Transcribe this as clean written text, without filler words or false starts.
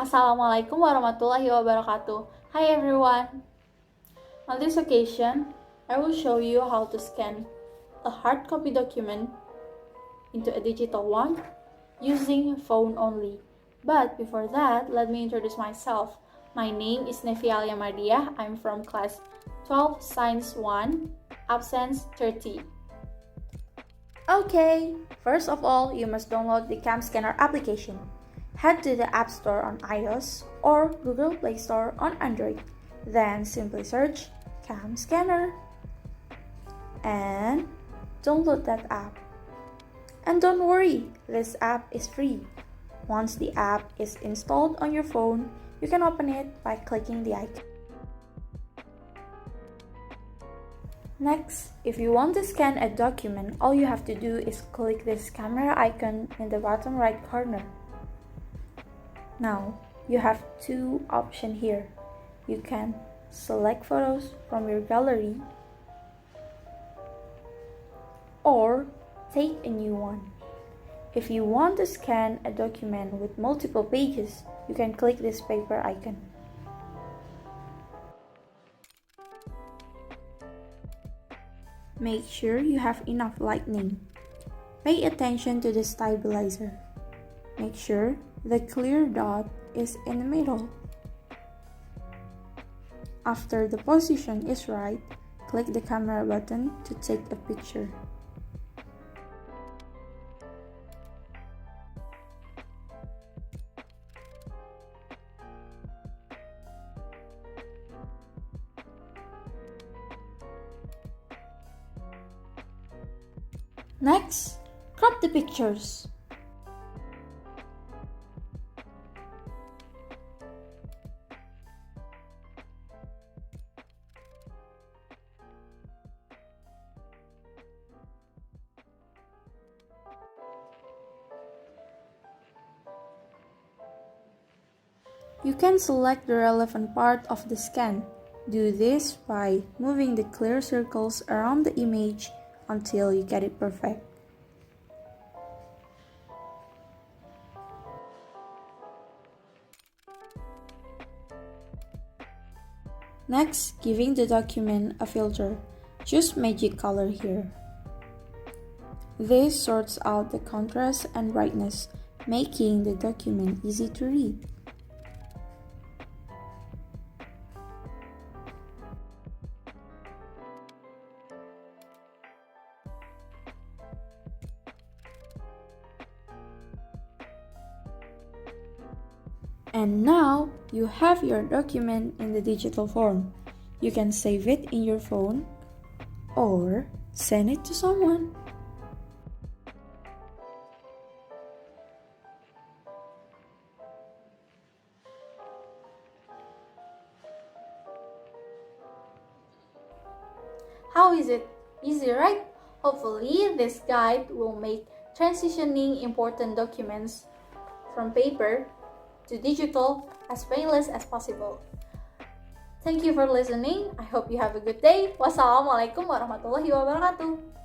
Assalamualaikum warahmatullahi wabarakatuh. Hi everyone. On this occasion, I will show you how to scan a hard copy document into a digital one using phone only. But before that, let me introduce myself. My name is Nevya Alya Mardhiyah. I'm from class 12 Science 1, Absen 30. Okay, first of all, you must download the Camscanner application. Head to the App Store on iOS or Google Play Store on Android. Then simply search Camscanner and download that app. And don't worry, this app is free. Once the app is installed on your phone, you can open it by clicking the icon. Next, if you want to scan a document, all you have to do is click this camera icon in the bottom right corner. Now, you have two options here. You can select photos from your gallery or take a new one. If you want to scan a document with multiple pages, you can click this paper icon. Make sure you have enough lighting. Pay attention to the stabilizer. Make sure the clear dot is in the middle. After the position is right, click the camera button to take a picture. Next, crop the pictures. You can select the relevant part of the scan. Do this by moving the clear circles around the image until you get it perfect. Next, giving the document a filter. Choose magic color here. This sorts out the contrast and brightness, making the document easy to read. And now you have your document in the digital form. You can save it in your phone or send it to someone. How is it? Easy, right? Hopefully, this guide will make transitioning important documents from paper to digital as painless as possible. Thank you for listening. I hope you have a good day. Wassalamualaikum warahmatullahi wabarakatuh.